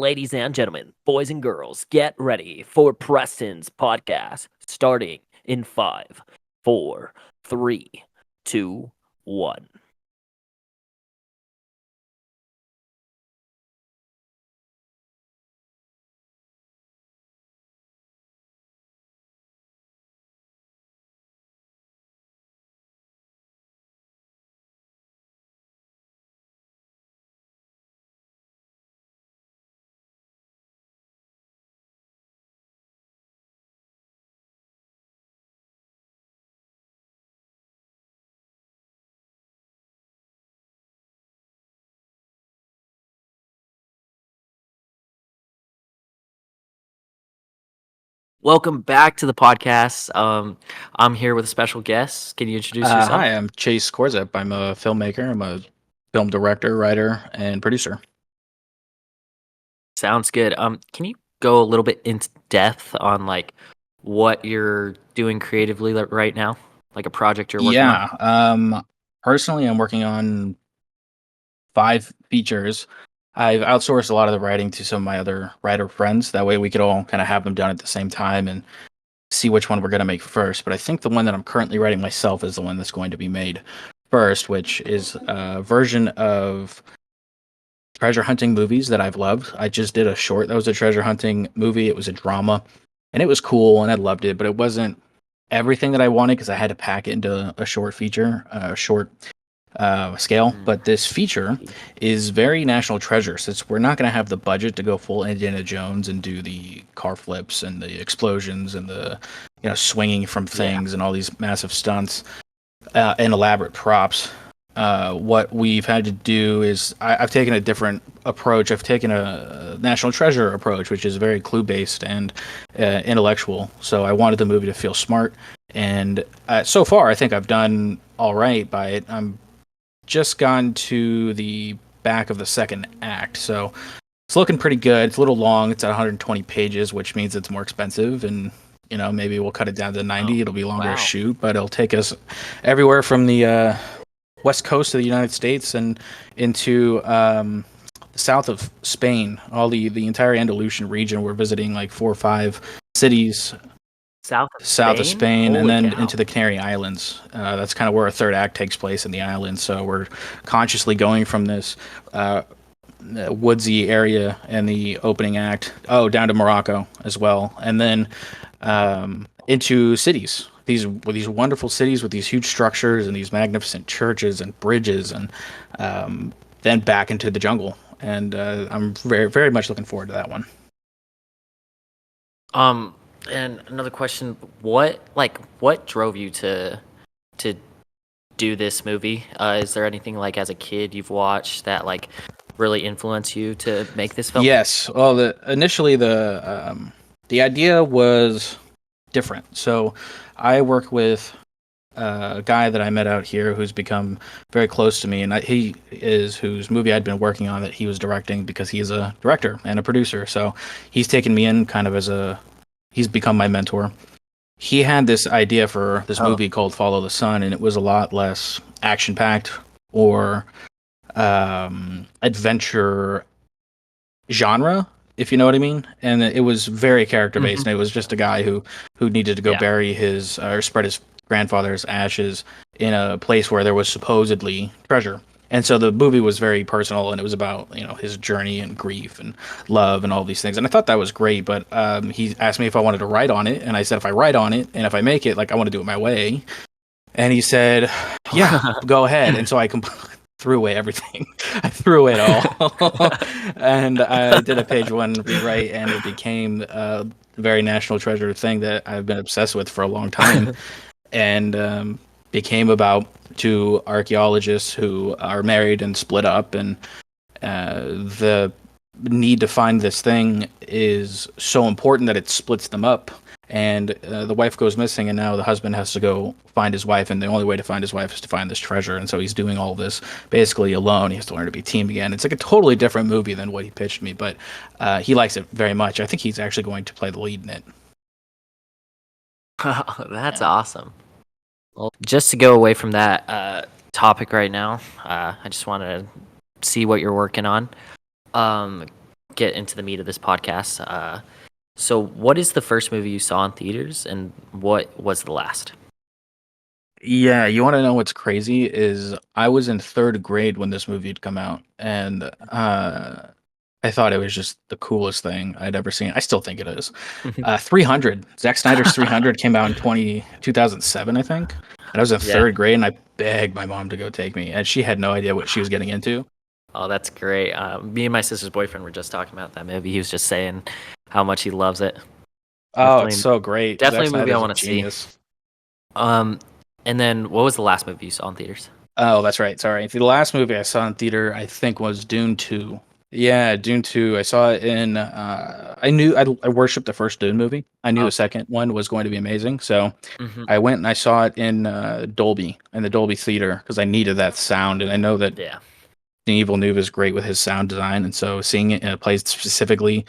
Ladies and gentlemen, boys and girls, get ready for Preston's podcast starting in 5, 4, 3, 2, 1. Welcome back to the podcast. I'm here with a special guest. Can you introduce yourself? Hi, I'm Chase Korzep. I'm a filmmaker. I'm a film director, writer, and producer. Sounds good. Can you go a little bit into depth on what you're doing creatively right now, like a project you're working on? Yeah. Personally, I'm working on 5 features. I've outsourced a lot of the writing to some of my other writer friends. That way, we could all kind of have them done at the same time and see which one we're going to make first. But I think the one that I'm currently writing myself is the one that's going to be made first, which is a version of treasure hunting movies that I've loved. I just did a short that was a treasure hunting movie. It was a drama, and it was cool, and I loved it, but it wasn't everything that I wanted because I had to pack it into a short feature, a short scale. But this feature is very National Treasure, since we're not going to have the budget to go full Indiana Jones and do the car flips and the explosions and the swinging from things and all these massive stunts and elaborate props. What we've had to do is I've taken a different approach. I've taken a National Treasure approach, which is very clue based and intellectual. So I wanted the movie to feel smart, and so far I think I've done all right by it. I'm just gone to the back of the second act, so it's looking pretty good. It's a little long. It's at 120 pages, which means it's more expensive, and maybe we'll cut it down to 90. It'll be longer to shoot, but it'll take us everywhere from the west coast of the United States and into the south of Spain, all the entire Andalusian region. We're visiting like 4 or 5 cities South of Spain, and then cow. into the Canary Islands. That's kind of where our third act takes place, in the islands. So we're consciously going from this woodsy area and the opening act, down to Morocco as well, and then into cities. These wonderful cities with these huge structures and these magnificent churches and bridges, and then back into the jungle. And I'm very, very much looking forward to that one. And another question: what drove you to do this movie? Is there anything as a kid you've watched that really influenced you to make this film? Yes. Well, initially the idea was different. So I work with a guy that I met out here who's become very close to me, and whose movie I'd been working on that he was directing, because he's a director and a producer. So he's taken me in kind of he's become my mentor. He had this idea for this movie called Follow the Sun, and it was a lot less action packed or adventure genre, if you know what I mean. And it was very character based, and it was just a guy who needed to go bury his or spread his grandfather's ashes in a place where there was supposedly treasure. And so the movie was very personal, and it was about his journey and grief and love and all these things. And I thought that was great. But he asked me if I wanted to write on it, and I said if I write on it and if I make it, I want to do it my way. And he said, "Yeah, go ahead." And so I threw away everything. I threw away it all, and I did a page 1 rewrite, and it became a very National Treasure thing that I've been obsessed with for a long time, and became about 2 archaeologists who are married and split up, and the need to find this thing is so important that it splits them up. And the wife goes missing, and now the husband has to go find his wife, and the only way to find his wife is to find this treasure. And so he's doing all this basically alone. He has to learn to be a team again. It's like a totally different movie than what he pitched me, but he likes it very much. I think he's actually going to play the lead in it. That's awesome. Well, just to go away from that topic right now, I just want to see what you're working on. Can get into the meat of this podcast. So, what is the first movie you saw in theaters, and what was the last? Yeah, you want to know what's crazy is I was in third grade when this movie had come out, and I thought it was just the coolest thing I'd ever seen. I still think it is. 300. Zack Snyder's 300 came out in 2007, I think. And I was in Yeah. third grade, and I begged my mom to go take me, and she had no idea what she was getting into. Oh, that's great. Me and my sister's boyfriend were just talking about that movie. He was just saying how much he loves it. Oh, it's Definitely, so great. Zack definitely a movie I Snyder's a want to see. genius. Um, and then what was the last movie you saw in theaters? Oh, that's right. Sorry. The last movie I saw in theater, I think, was Dune 2. Yeah, Dune 2. I saw it in. I worshipped the first Dune movie. I knew Oh, the second one was going to be amazing. So hmm. I went and I saw it in Dolby, in the Dolby Theater, because I needed that sound. And I know that Yeah. Denis Villeneuve is great with his sound design. And so seeing it in a place specifically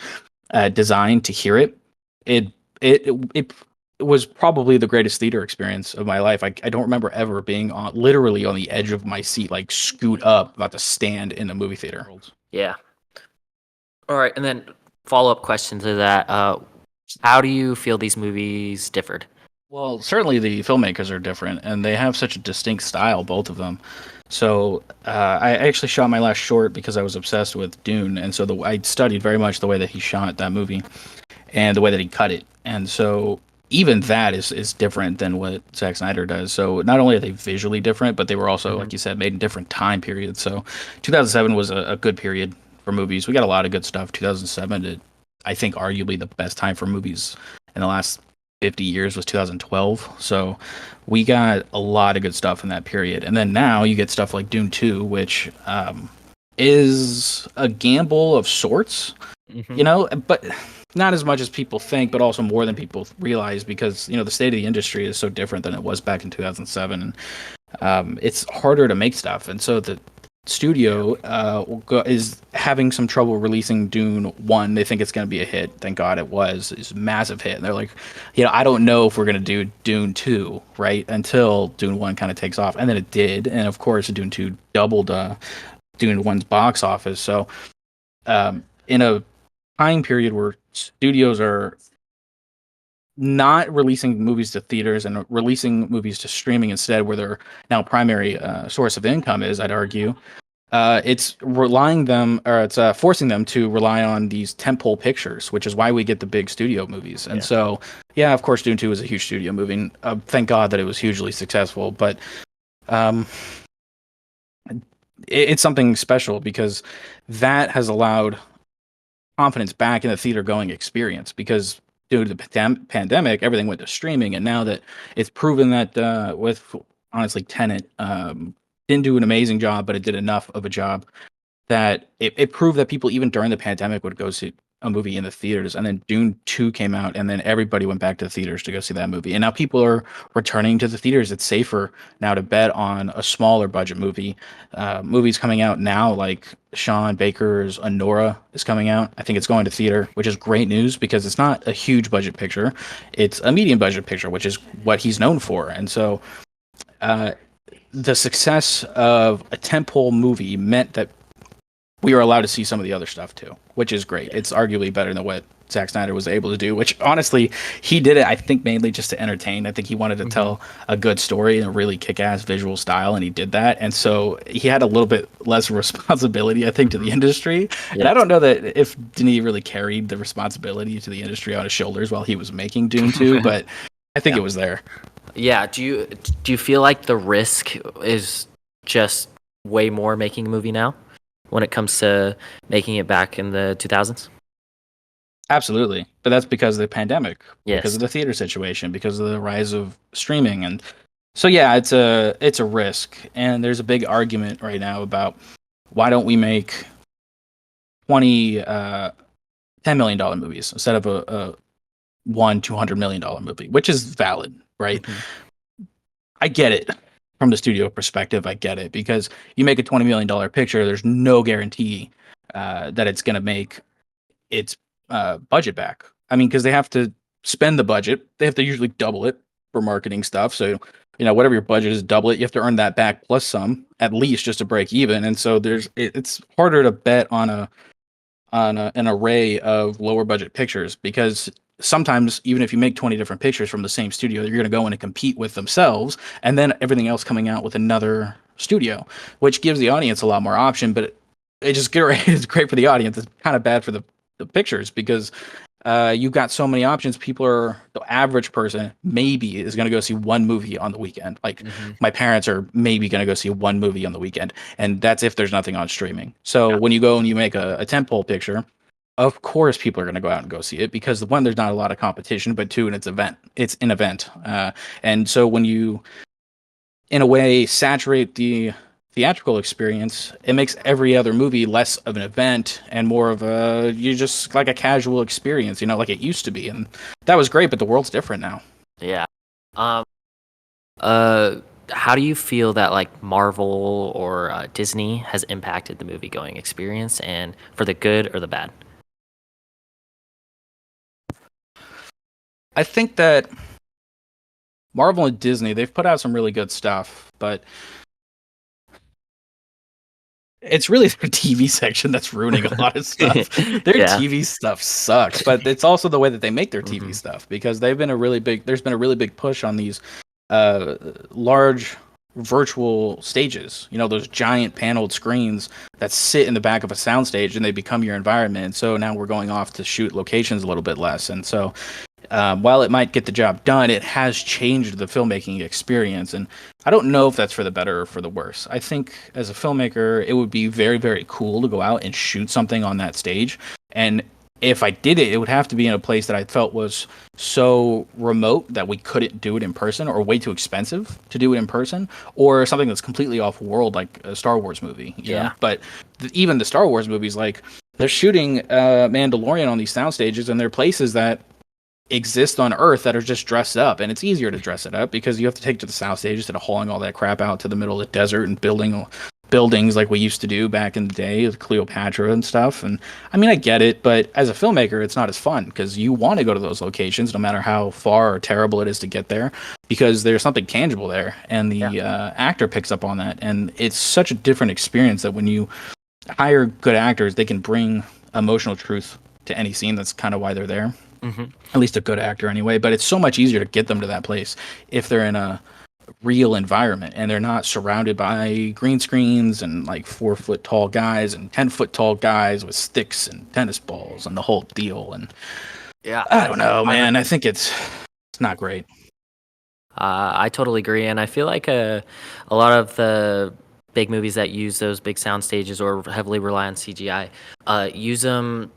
designed to hear it, it, it was probably the greatest theater experience of my life. I don't remember ever being on literally on the edge of my seat, like scoot up, about to stand in a movie theater. Yeah. All right, and then follow-up question to that. How do you feel these movies differed? Well, certainly the filmmakers are different, and they have such a distinct style, both of them. So I actually shot my last short because I was obsessed with Dune, and so I studied very much the way that he shot that movie and the way that he cut it. And so even that is different than what Zack Snyder does. So not only are they visually different, but they were also, Hmm. like you said, made in different time periods. So 2007 was a good period for movies. We got a lot of good stuff. 2007, I think, arguably the best time for movies in the last 50 years was 2012. So we got a lot of good stuff in that period. And then now you get stuff like Dune 2, which is a gamble of sorts, Hmm. but not as much as people think, but also more than people realize because, the state of the industry is so different than it was back in 2007. And it's harder to make stuff. And so the studio is having some trouble releasing Dune 1. They think it's going to be a hit. Thank God it was. It's a massive hit. And they're like, I don't know if we're going to do Dune 2, right? Until Dune 1 kind of takes off. And then it did. And of course, Dune 2 doubled Dune 1's box office. So in a time period where studios are not releasing movies to theaters and releasing movies to streaming instead, where their now primary source of income is, I'd argue, it's forcing them to rely on these tentpole pictures, which is why we get the big studio movies. And Yeah. so, yeah, of course, Dune 2 was a huge studio movie. And, thank God that it was hugely successful. But um, it's something special because that has allowed confidence back in the theater going experience because due to the pandemic, everything went to streaming. And now that it's proven that with honestly Tenet didn't do an amazing job, but it did enough of a job that it proved that people even during the pandemic would go see a movie in the theaters. And then Dune 2 came out and then everybody went back to the theaters to go see that movie. And now people are returning to the theaters. It's safer now to bet on a smaller budget movie. Movies coming out now like Sean Baker's Honora is coming out. I think it's going to theater, which is great news because it's not a huge budget picture. It's a medium budget picture, which is what he's known for. And so uh, the success of a tentpole movie meant that we were allowed to see some of the other stuff too, which is great. Yeah. It's arguably better than what Zack Snyder was able to do, which honestly, he did it, I think, mainly just to entertain. I think he wanted to Hmm. tell a good story in a really kick ass visual style, and he did that. And so he had a little bit less responsibility, I think, to the Hmm. industry. And I Yes. don't know that if Denis really carried the responsibility to the industry on his shoulders while he was making Dune 2, but I think Yeah. it was there. Yeah. Do you feel like the risk is just way more making a movie now when it comes to making it back in the 2000s? Absolutely. But that's because of the pandemic, because Yes. of the theater situation, because of the rise of streaming. And so yeah, it's a risk. And there's a big argument right now about why don't we make 20 $10 million movies instead of a one $200 million movie, which is valid, right? Hmm. I get it from the studio perspective. I get it because you make a $20 million picture, there's no guarantee that it's going to make its budget back. I mean, because they have to spend the budget, they have to usually double it for marketing stuff. So, whatever your budget is, double it. You have to earn that back plus some, at least, just to break even. And so it's harder to bet on on an array of lower budget pictures, because sometimes even if you make 20 different pictures from the same studio, you're going to go in and compete with themselves, and then everything else coming out with another studio, which gives the audience a lot more option. But it just it's great for the audience. It's kind of bad for the pictures, because you've got so many options. The average person maybe is going to go see one movie on the weekend. Like Hmm. my parents are maybe going to go see one movie on the weekend, and that's if there's nothing on streaming. So Yeah. when you go and you make a tentpole picture, of course people are going to go out and go see it, because one, there's not a lot of competition, but two, and it's an event. And so when you, in a way, saturate the theatrical experience, it makes every other movie less of an event and more of a, you just like a casual experience, like it used to be. And that was great, but the world's different now. Yeah. Um. Uh. How do you feel that like Marvel or Disney has impacted the movie going experience, and for the good or the bad? I think that Marvel and Disney, they've put out some really good stuff, but it's really their TV section that's ruining a lot of stuff. Their Yeah. TV stuff sucks, but it's also the way that they make their TV Hmm. stuff, because there's been a really big push on these large virtual stages. Those giant paneled screens that sit in the back of a soundstage and they become your environment. So now we're going off to shoot locations a little bit less. And so while it might get the job done, it has changed the filmmaking experience. And I don't know if that's for the better or for the worse. I think as a filmmaker, it would be very, very cool to go out and shoot something on that stage. And if I did it, it would have to be in a place that I felt was so remote that we couldn't do it in person, or way too expensive to do it in person, or something that's completely off world, like a Star Wars movie. Yeah. But even the Star Wars movies, like they're shooting Mandalorian on these sound stages, and they're places that exist on Earth that are just dressed up, and it's easier to dress it up because you have to take to the south stage instead of hauling all that crap out to the middle of the desert and building buildings like we used to do back in the day with Cleopatra and stuff. And I mean, I get it, but as a filmmaker, it's not as fun, because you want to go to those locations no matter how far or terrible it is to get there, because there's something tangible there, and the actor picks up on that. And it's such a different experience that when you hire good actors, they can bring emotional truth to any scene. That's kind of why they're there, Hmm. at least a good actor anyway. But it's so much easier to get them to that place if they're in a real environment and they're not surrounded by green screens and like 4 foot tall guys and 10 foot tall guys with sticks and tennis balls and the whole deal. And Yeah. I don't know, man. I think it's not great. I totally agree, and I feel like a lot of the big movies that use those big sound stages or heavily rely on CGI use them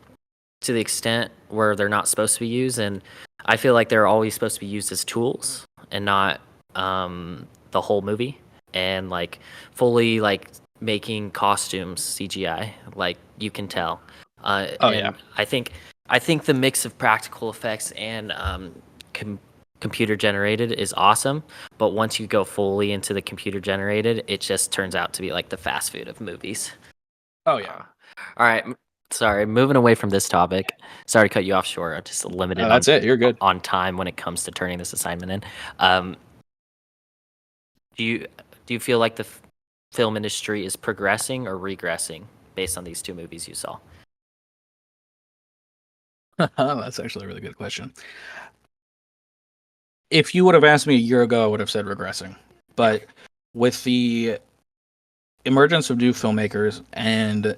to the extent where they're not supposed to be used, and I feel like they're always supposed to be used as tools and not the whole movie, and like fully like making costumes CGI, like you can tell. Oh, And yeah. I think the mix of practical effects and computer generated is awesome, but once you go fully into the computer generated, it just turns out to be like the fast food of movies. Oh, yeah. All right, sorry, moving away from this topic. Sorry to cut you off short. I'm just limited That's it. You're good. on time when it comes to turning this assignment in. Um, do you feel like the film industry is progressing or regressing based on these two movies you saw? That's actually a really good question. If you would have asked me a year ago, I would have said regressing. But with the emergence of new filmmakers and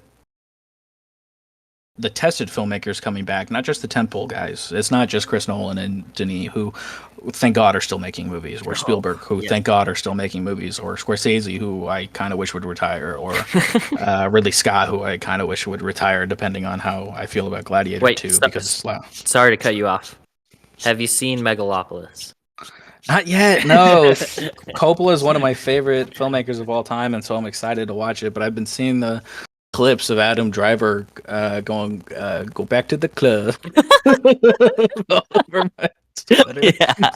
the tested filmmakers coming back, not just the tentpole guys. It's not just Chris Nolan and Denis, who, thank God, are still making movies, or Spielberg, who, Yeah. thank God, are still making movies, or Scorsese, who I kind of wish would retire, or Ridley Scott, who I kind of wish would retire, depending on how I feel about Gladiator Wait, 2, because, wow. sorry to cut you off. Have you seen Megalopolis? Not yet, no. Coppola is one of my favorite filmmakers of all time, and so I'm excited to watch it, but I've been seeing the clips of Adam Driver going, go back to the club. All over my Twitter. Yeah.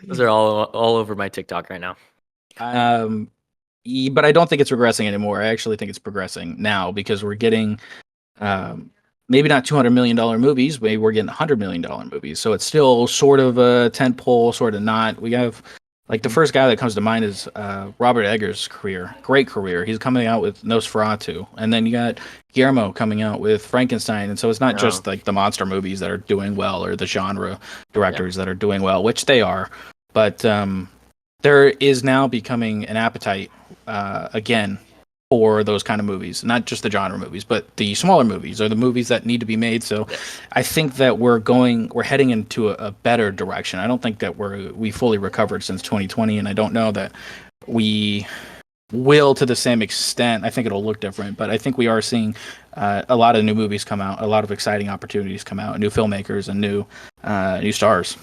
Those are all over my TikTok right now. But I don't think it's regressing anymore. I actually think it's progressing now, because we're getting maybe not $200 million movies, maybe we're getting $100 million movies. So it's still sort of a tent pole, sort of not. We have Like the first guy that comes to mind is Robert Eggers' career, great career. He's coming out with Nosferatu, and then you got Guillermo coming out with Frankenstein, and so it's not Oh, just like the monster movies that are doing well or the genre yeah. directors that are doing well, which they are, but there is now becoming an appetite again for those kind of movies, not just the genre movies, but the smaller movies or the movies that need to be made. So Yes. I think that we're heading into a better direction. I don't think that we fully recovered since 2020, and I don't know that we will to the same extent. I think it'll look different, but I think we are seeing a lot of new movies come out, a lot of exciting opportunities come out, new filmmakers and new stars.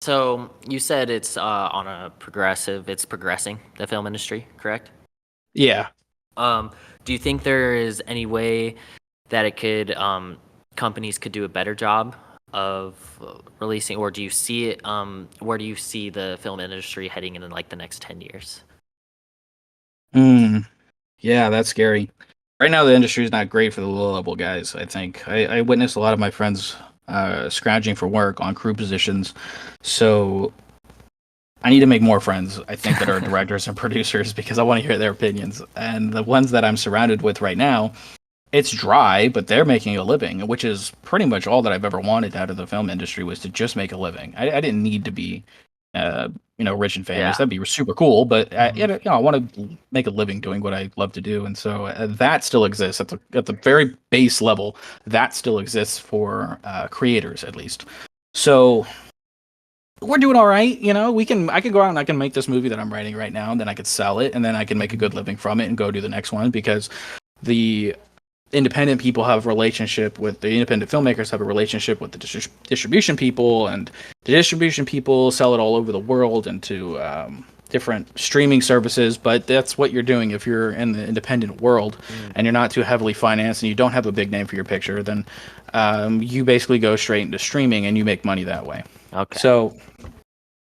So you said it's on a progressive. It's progressing the film industry, correct? Yeah. Um, do you think there is any way that it could companies could do a better job of releasing, or do you see it? Where do you see the film industry heading in like the next 10 years? Mm, yeah, that's scary. Right now, the industry is not great for the low level guys. I think I witnessed a lot of my friends scrounging for work on crew positions, so I need to make more friends. I think that are directors and producers because I want to hear their opinions. And the ones that I'm surrounded with right now, it's dry, but they're making a living, which is pretty much all that I've ever wanted out of the film industry was to just make a living. I didn't need to be, uh, rich and famous. Yeah. That'd be super cool, but Hmm. I want to make a living doing what I love to do, and so that still exists at the very base level. That still exists for creators, at least. So we're doing all right. I can go out and I can make this movie that I'm writing right now, and then I could sell it, and then I can make a good living from it and go do the next one because the independent people have a relationship with the independent filmmakers have a relationship with the distribution people, and the distribution people sell it all over the world into different streaming services. But that's what you're doing if you're in the independent world Mm, and you're not too heavily financed and you don't have a big name for your picture, then you basically go straight into streaming and you make money that way. okay. So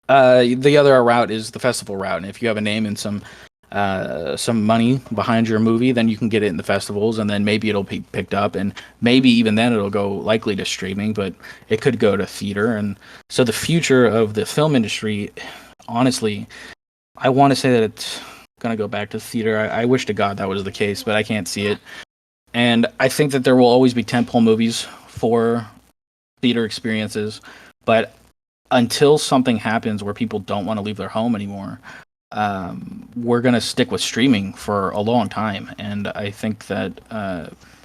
the other route is the festival route, and if you have a name and some money behind your movie, then you can get it in the festivals, and then maybe it'll be picked up, and maybe even then it'll go likely to streaming, but it could go to theater. And so the future of the film industry, honestly, I want to say that it's gonna go back to theater. I wish to God that was the case, but I can't see it. And I think that there will always be tentpole movies for theater experiences, but until something happens where people don't want to leave their home anymore, we're going to stick with streaming for a long time. And I think that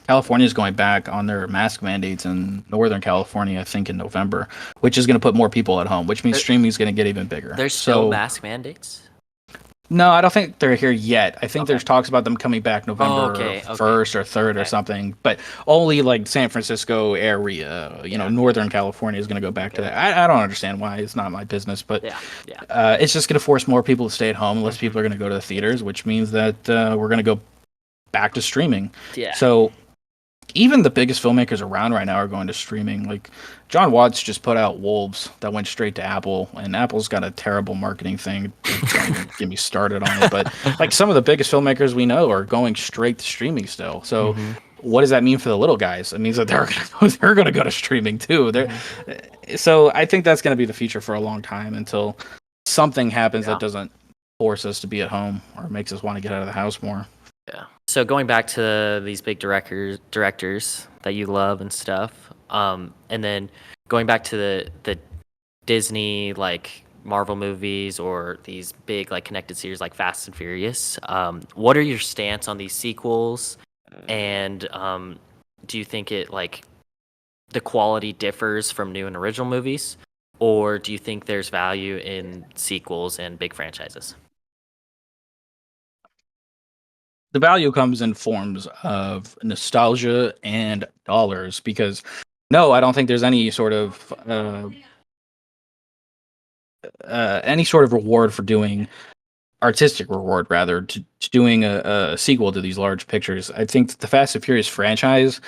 California is going back on their mask mandates in Northern California, I think in November, which is going to put more people at home, which means There, streaming is going to get even bigger. there's still So, mask mandates. no, I don't think they're here yet. I think Okay. there's talks about them coming back Oh, November okay. Okay. 1st or 3rd or Okay. something, but only like San Francisco area, Yeah. Northern California is going to go back to Okay. that. I don't understand why. It's not my business, but Yeah. Yeah. it's just going to force more people to stay at home unless Hmm. people are going to go to the theaters, which means that we're going to go back to streaming. Yeah. So even the biggest filmmakers around right now are going to streaming. Like John Watts just put out Wolves that went straight to Apple, and Apple's got a terrible marketing thing. Don't even get me started on it. But like some of the biggest filmmakers we know are going straight to streaming still. So Hmm. what does that mean for the little guys? It means that they're going to go to streaming too. Hmm. So I think that's going to be the future for a long time until something happens Yeah. that doesn't force us to be at home or makes us want to get out of the house more. Yeah. So going back to these big directors that you love and stuff, and then going back to the Disney like Marvel movies or these big like connected series like Fast and Furious, what are your stance on these sequels? And do you think it like the quality differs from new and original movies, or do you think there's value in sequels and big franchises? The value comes in forms of nostalgia and dollars because no, I don't think there's any sort of reward for doing artistic reward rather to doing a sequel to these large pictures. I think the Fast and Furious franchise,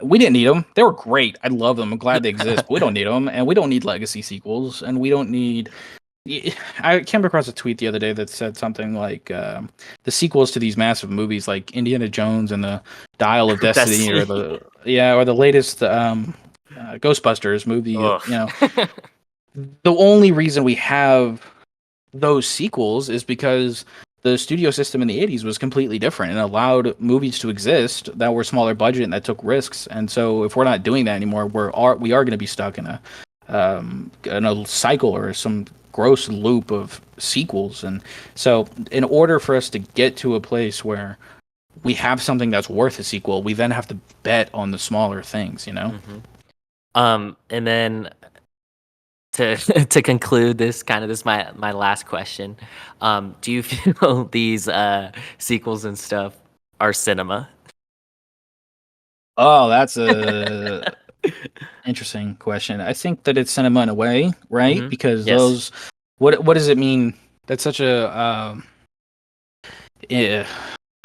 we didn't need them. They were great. I love them. I'm glad they exist, but we don't need them, and we don't need legacy sequels, and we don't need. I came across a tweet the other day that said something like the sequels to these massive movies, like Indiana Jones and the Dial of Destiny, or Destiny. the latest Ghostbusters movie. Ugh. The only reason we have those sequels is because the studio system in the 80s was completely different and allowed movies to exist that were smaller budget and that took risks. And so if we're not doing that anymore, we are going to be stuck in a cycle or some gross loop of sequels. And so in order for us to get to a place where we have something that's worth a sequel, we then have to bet on the smaller things, you know? And then to to conclude this, my last question, do you feel these sequels and stuff are cinema? Oh, that's a interesting question. I think that it's cinema in a way, right? Mm-hmm. Because Yes. those, what does it mean? That's such a yeah,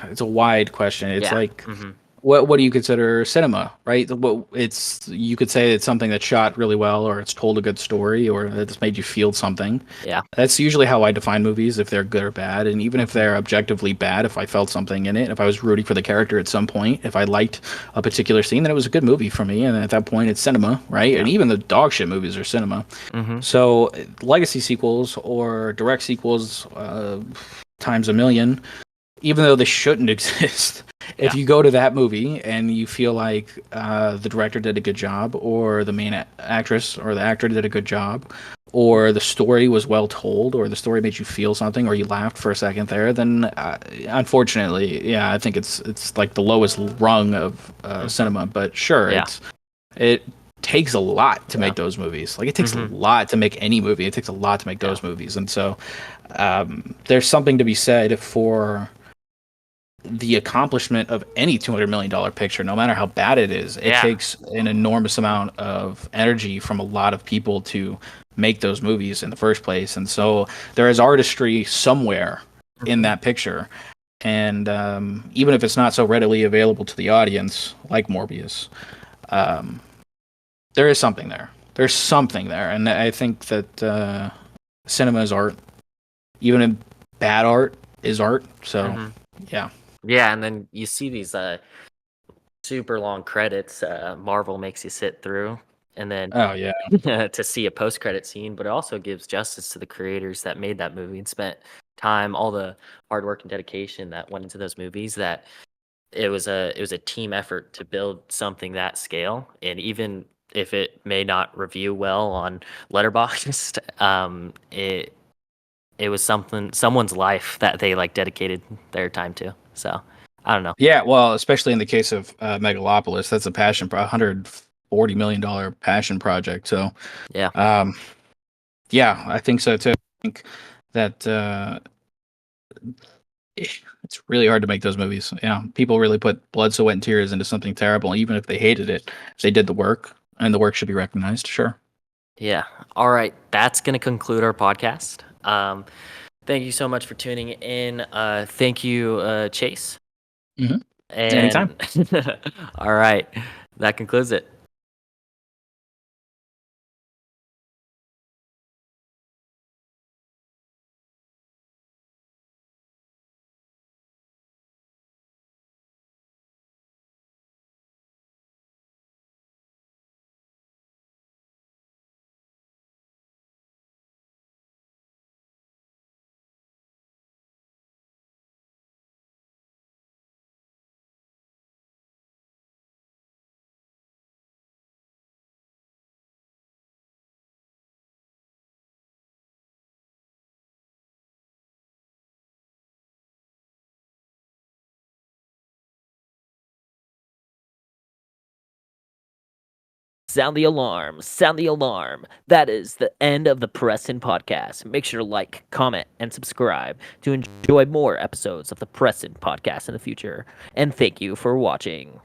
it's a wide question. It's Yeah. like Mm-hmm. what do you consider cinema, right? What it's you could say it's something that's shot really well, or it's told a good story, or it's made you feel something. Yeah. That's usually how I define movies, if they're good or bad. And even if Mm-hmm. they're objectively bad, if I felt something in it, if I was rooting for the character at some point, if I liked a particular scene, then it was a good movie for me. And at that point, it's cinema, right? Yeah. And even the dog shit movies are cinema. Mm-hmm. So legacy sequels or direct sequels, times a million, even though they shouldn't exist. If Yeah. you go to that movie and you feel like the director did a good job, or the main actress or the actor did a good job, or the story was well told, or the story made you feel something, or you laughed for a second there, then unfortunately, yeah, I think it's like the lowest rung of Mm-hmm. cinema. But sure, Yeah. it takes a lot to Yeah. make those movies. Like it takes a Mm-hmm. lot to make any movie. It takes a lot to make Yeah. those movies, and so there's something to be said for the accomplishment of any $200 million picture, no matter how bad it is. It Yeah. takes an enormous amount of energy from a lot of people to make those movies in the first place. And so there is artistry somewhere in Mm-hmm. that picture. And even if it's not so readily available to the audience, like Morbius, um, there is something there. There's something there. And I think that cinema is art. Even in bad art is art. So, Mm-hmm. yeah. Yeah, and then you see these super long credits Marvel makes you sit through, and then Oh, yeah. to see a post credit scene, but it also gives justice to the creators that made that movie and spent time, all the hard work and dedication that went into those movies. That it was a team effort to build something that scale, and even if it may not review well on Letterboxd, it was someone's life that they like dedicated their time to. So I don't know. Yeah, well, especially in the case of Megalopolis, that's a $140 million passion project. So, Yeah. um, yeah, I think so too. I think that it's really hard to make those movies. Yeah, people really put blood, sweat, and tears into something terrible, even if they hated it. If they did the work, and the work should be recognized. Sure. Yeah. All right. That's going to conclude our podcast. Thank you so much for tuning in. Thank you, Chase. Hmm. Anytime. And all right. That concludes it. Sound the alarm. Sound the alarm. That is the end of the Preston podcast. Make sure to like, comment, and subscribe to enjoy more episodes of the Preston podcast in the future. And thank you for watching.